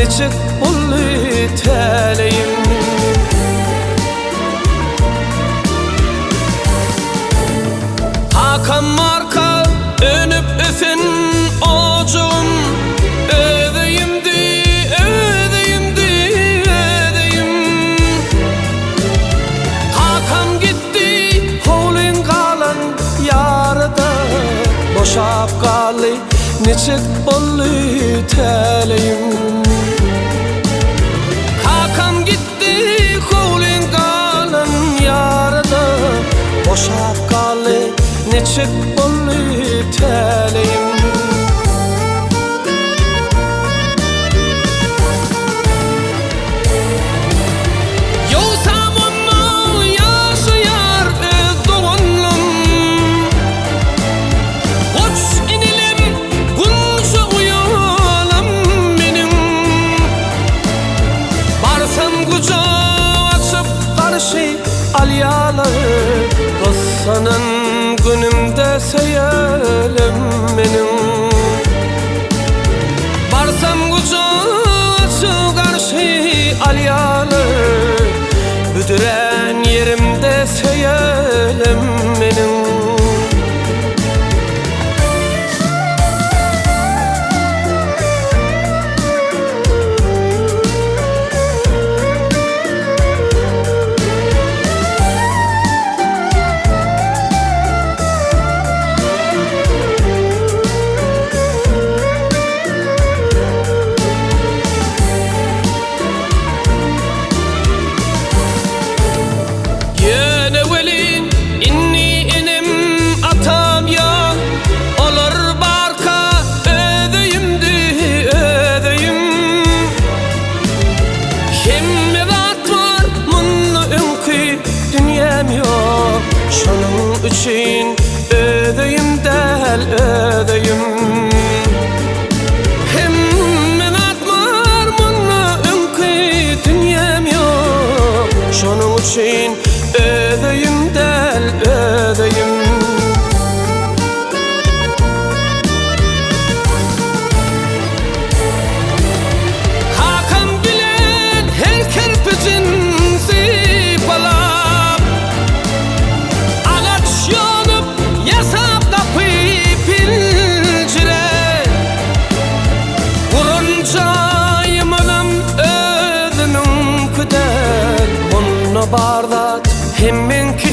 neçik bully teleyim. Hakan marka önüp öfen oğuzum, ödeyimdi, ödeyimdi, ödeyim. Hakan gitti, hovlin kalan yarıda, boşap kalı neçik bully teleyim. Hakan gitti, hovlin kalan yarıda, boşap kalı neçik bully teleyim. Yoğsam onu yaşayar öz doğunlum, koç inilim kunşu uyalam benim. Barsam kucağı açıp karşı alyaları, dostsanın günümde seyelim benim. Barsam kucağı açıp karşı alyalı, büdüren yerimde seyelim benim. Şonun üçün ödeyim del ödeyim. Hemmen atmar munna önkü dünyam yok. Şonun üçün ödeyim del ödeyim. Hakan bilen her kerpicin sipalap, yasap kapıyı pilcire. Vuruncayım önem ödünüm küdel, bununla bardat hemminki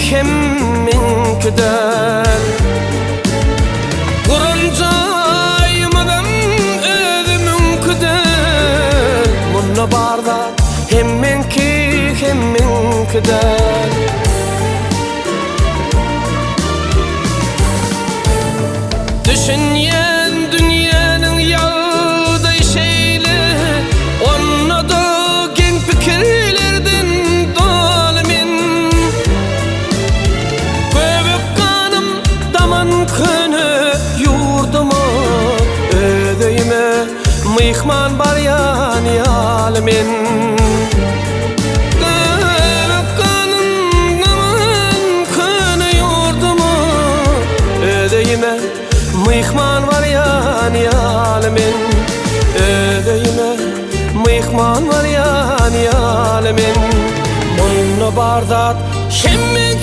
del. Vuruncayım önem ödünüm küdel, bununla bardat hemminki del. Düşünyen dünyanın yağda şeyle, onunla da gen fikirlerden dolimin. Göbek kanım daman könü yurduma, ödeyime mıyhman bar yani alimin. Göbek kanım daman könü yurduma, ödeyime mıyhman var yani alemin. Ödeyime mıyhman var yani alemin. Bununla bardat hemmin